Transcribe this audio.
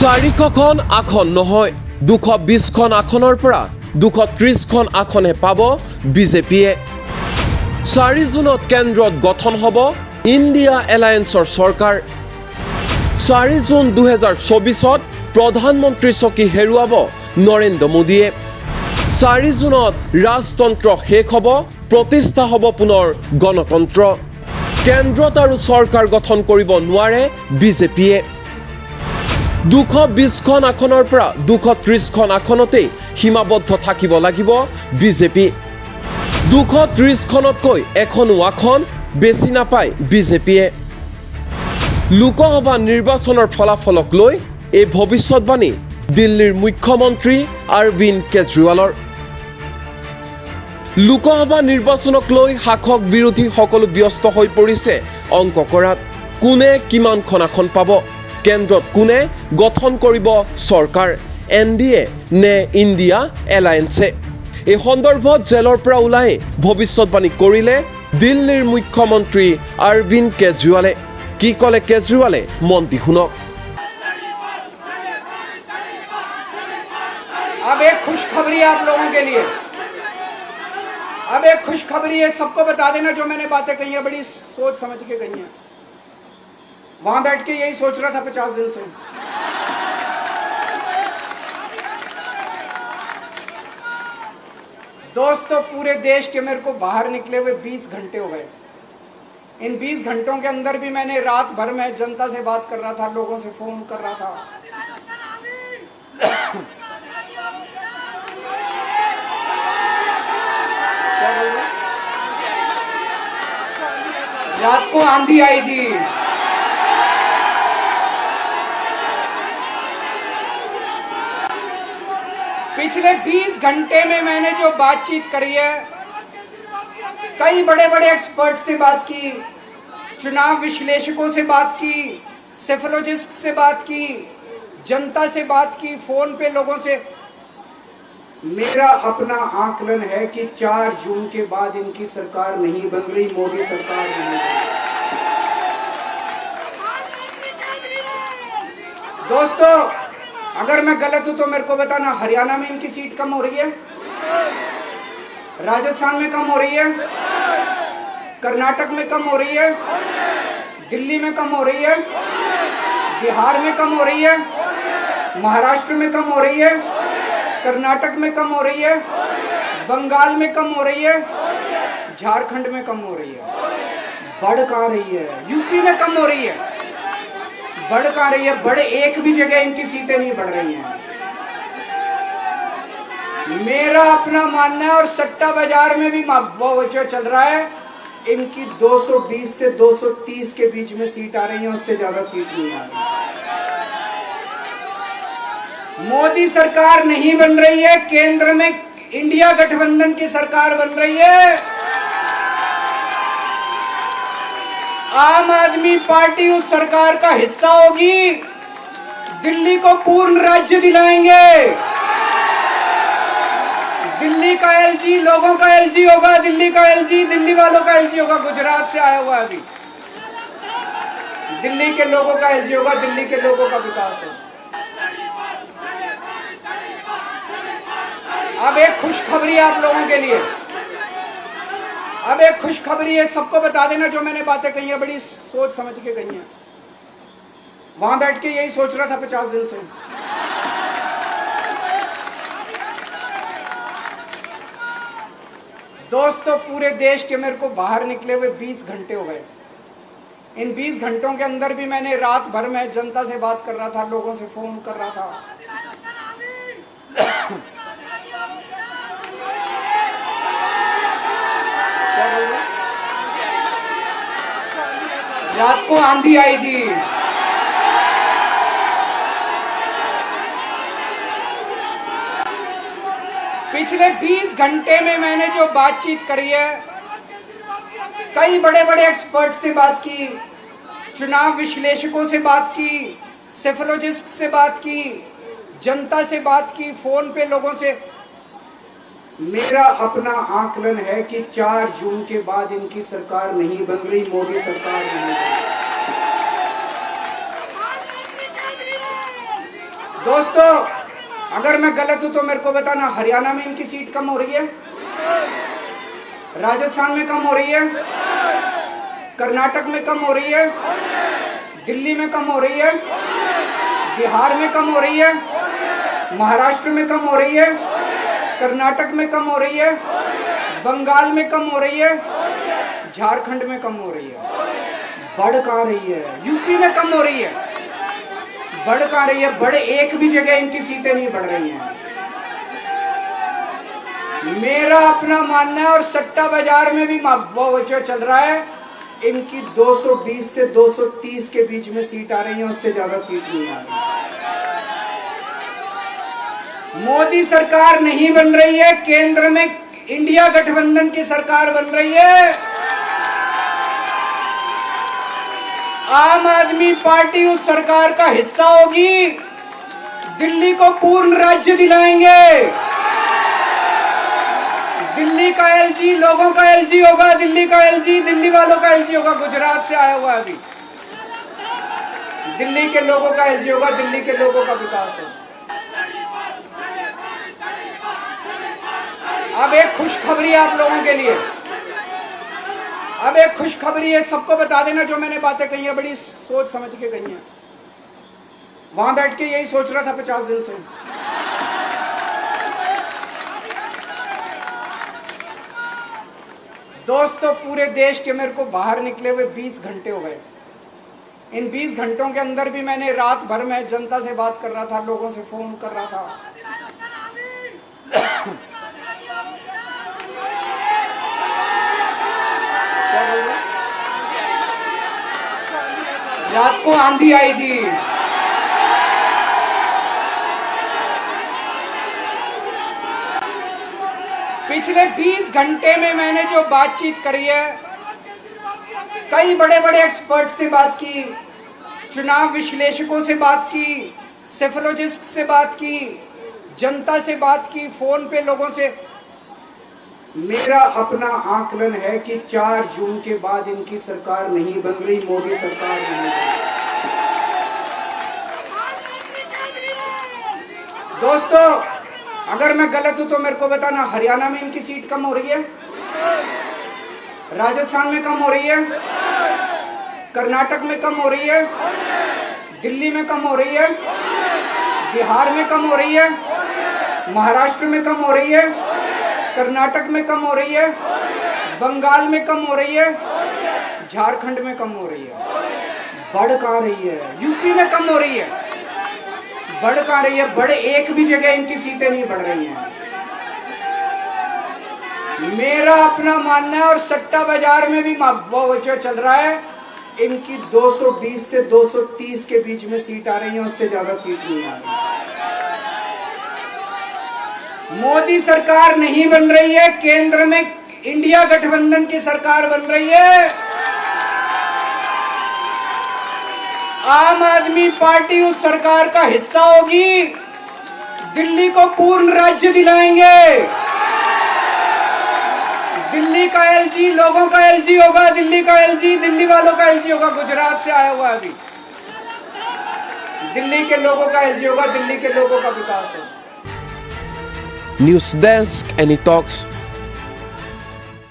400খন আসন নহয় 220খন আসনৰ পৰা 230খন আসনহে পাব বিজেপিয়ে। 4 জুনত কেন্দ্ৰত গঠন হ'ব ইণ্ডিয়া এলায়েন্সৰ চৰকাৰ। 4 জুন 2024ত প্ৰধানমন্ত্ৰী চকী হেৰুৱাব নৰেন্দ্ৰ মোদীয়ে। 4 জুনত ৰাজতন্ত্ৰ শেষ হ'ব, প্ৰতিষ্ঠা হ'ব পুনৰ গণতন্ত্ৰ। কেন্দ্ৰত আৰু চৰকাৰ গঠন কৰিব নোৱাৰে বিজেপিয়ে। 220খন আসনৰ পৰা 230খন আসনতেই সীমাবদ্ধ থাকিব লাগিব বিজেপি। 230খনতকৈ এখনো আসন বেছি নাপায় বিজেপিয়ে। লোকসভা নিৰ্বাচনৰ ফলাফলক লৈ এই ভৱিষ্যতবাণী দিল্লীৰ মুখ্যমন্ত্ৰী অৰবিন্দ কেজৰিৱালৰ। লোকসভা নিৰ্বাচনক লৈ শাসক বিৰোধী সকলো ব্যস্ত হৈ পৰিছে অংক কৰাত। কোনে কিমানখন আসন পাব, কেন্দ্ৰত কোনে গঠন কৰিব চৰকাৰ, NDA নে ইণ্ডিয়া এলায়েন্সে। এই সন্দৰ্ভত জেলৰ পৰা ওলাই ভৱিষ্যতবাণী কৰিলে দিল্লীৰ মুখ্যমন্ত্ৰী অৰবিন্দ কেজৰিৱালে। কি ক'লে কেজৰিৱালে মন দি শুনক। अब एक खुशखबरी आप लोगों के लिए, अब एक खुशखबरी है, सबको बता देना जो मैंने बातें कही है बड़ी सोच समझ के कही है। वहां बैठ के यही सोच रहा था 50 दिन से। दोस्तों, पूरे देश के मेरे को बाहर निकले हुए 20 घंटे हो गए। इन 20 घंटों के अंदर भी मैंने रात भर में जनता से बात कर रहा था, लोगों से फोन कर रहा था। रात को आंधी आई थी, पिछले 20 घंटे में मैंने जो बातचीत करी है, कई बड़े बड़े एक्सपर्ट से बात की, चुनाव विश्लेषकों से बात की, सेफोलॉजिस्ट से बात की, जनता से बात की, फोन पे लोगों से। मेरा अपना आकलन है कि 4 जून के बाद इनकी सरकार नहीं बन रही, मोदी सरकार नहीं बन रही। दोस्तों, अगर मैं गलत हूं तो मेरे को बताना। हरियाणा में इनकी सीट कम हो रही है, राजस्थान में कम हो रही है, कर्नाटक में कम हो रही है, दिल्ली में कम हो रही है, बिहार में कम हो रही है, महाराष्ट्र में कम हो रही है, कर्नाटक में कम हो रही है, बंगाल में कम हो रही है, झारखंड में कम हो रही है। बढ़ कहां रही है? यूपी में कम हो रही है, बढ़ कहां रही है? बड़े एक भी जगह इनकी सीटें नहीं बढ़ रही हैं। मेरा अपना मानना है, और सट्टा बाजार में भी वो जो चल रहा है, इनकी 220 से 230 के बीच में सीट आ रही है, उससे ज्यादा सीट नहीं आ रही। मोदी सरकार नहीं बन रही है, केंद्र में इंडिया गठबंधन की सरकार बन रही है। आम आदमी पार्टी उस सरकार का हिस्सा होगी। दिल्ली को पूर्ण राज्य दिलाएंगे। दिल्ली का LG लोगों का LG होगा, दिल्ली का LG दिल्ली वालों का LG होगा। गुजरात से आया हुआ अभी, दिल्ली के लोगों का LG होगा, दिल्ली के लोगों का विकास होगा। अब एक खुशखबरी आप लोगों के लिए, अब एक खुशखबरी है, सबको बता देना जो मैंने बातें कही है बड़ी सोच समझ के कही है। वहां बैठ के यही सोच रहा था 50 दिन से। दोस्तों, पूरे देश के मेरे को बाहर निकले हुए 20 घंटे हो गए। इन 20 घंटों के अंदर भी मैंने रात भर में जनता से बात कर रहा था, लोगों से फोन कर रहा था। रात को आंधी आई थी, पिछले 20 घंटे में मैंने जो बातचीत करी है, कई बड़े बड़े एक्सपर्ट से बात की, चुनाव विश्लेषकों से बात की, सेफोलॉजिस्ट से बात की, जनता से बात की, फोन पे लोगों से। मेरा अपना आकलन है कि 4 जून के बाद इनकी सरकार नहीं बन रही, मोदी सरकार नहीं बन रही। दोस्तों, अगर मैं गलत हूं तो मेरे को बताना। हरियाणा में इनकी सीट कम हो रही है, राजस्थान में कम हो रही है, कर्नाटक में कम हो रही है, दिल्ली में कम हो रही है, बिहार में कम हो रही है, महाराष्ट्र में कम हो रही है, कर्नाटक में कम हो रही है, बंगाल में कम हो रही है, झारखंड में कम हो रही है। बढ़ कहाँ रही है? यूपी में कम हो रही है। बढ़ कहाँ रही है? बड़े एक भी जगह इनकी सीटें नहीं बढ़ रही हैं। मेरा अपना मानना है, और सट्टा बाजार में भी जो चल रहा है, इनकी 220 से 230 के बीच में सीट आ रही है, उससे ज्यादा सीट नहीं आ रही। मोदी सरकार नहीं बन रही है, केंद्र में इंडिया गठबंधन की सरकार बन रही है। आम आदमी पार्टी उस सरकार का हिस्सा होगी। दिल्ली को पूर्ण राज्य दिलाएंगे। दिल्ली का एलजी लोगों का एलजी होगा, दिल्ली का एलजी दिल्ली वालों का एलजी होगा। गुजरात से आया हुआ है अभी। दिल्ली के लोगों का एलजी होगा, दिल्ली के लोगों का विकास होगा। अब एक खुशखबरी आप लोगों के लिए, अब एक खुशखबरी है। सबको बता देना, जो मैंने बातें कही है बड़ी सोच समझ के कही है। वहां बैठ के यही सोच रहा था 50 दिन से। दोस्तों, पूरे देश के मेरे को बाहर निकले हुए 20 घंटे हो गए। इन 20 घंटों के अंदर भी मैंने रात भर में जनता से बात कर रहा था, लोगों से फोन कर रहा था। रात को आंधी आई थी। पिछले 20 घंटे में मैंने जो बातचीत करी है, कई बड़े बड़े एक्सपर्ट से बात की, चुनाव विश्लेषकों से बात की, सेफोलॉजिस्ट से बात की, जनता से बात की, फोन पे लोगों से। मेरा अपना आकलन है कि 4 जून के बाद इनकी सरकार नहीं बन रही, मोदी सरकार नहीं बन रही। दोस्तों, अगर मैं गलत हूं तो मेरे को बताना। हरियाणा में इनकी सीट कम हो रही है, राजस्थान में कम हो रही है, कर्नाटक में कम हो रही है, दिल्ली में कम हो रही है, बिहार में कम हो रही है, महाराष्ट्र में कम हो रही है, कर्नाटक में कम हो रही है, बंगाल में कम हो रही है, झारखंड में कम हो रही है। बढ़ कहाँ रही है? यूपी में कम हो रही है। बढ़ कहाँ रही है? बड़े एक भी जगह इनकी सीटें नहीं बढ़ रही हैं। मेरा अपना मानना है, और सट्टा बाजार में भी जो चल रहा है, इनकी 220 से 230 के बीच में सीट आ रही है, उससे ज्यादा सीट नहीं आ रही। मोदी सरकार नहीं बन रही है, केंद्र में इंडिया गठबंधन की सरकार बन रही है। आम आदमी पार्टी उस सरकार का हिस्सा होगी। दिल्ली को पूर्ण राज्य दिलाएंगे। दिल्ली का एलजी लोगों का एलजी होगा, दिल्ली का एलजी दिल्ली वालों का एलजी होगा। गुजरात से आया हुआ है अभी। दिल्ली के लोगों का एलजी होगा, दिल्ली के लोगों का विकास होगा। News desk, any talks.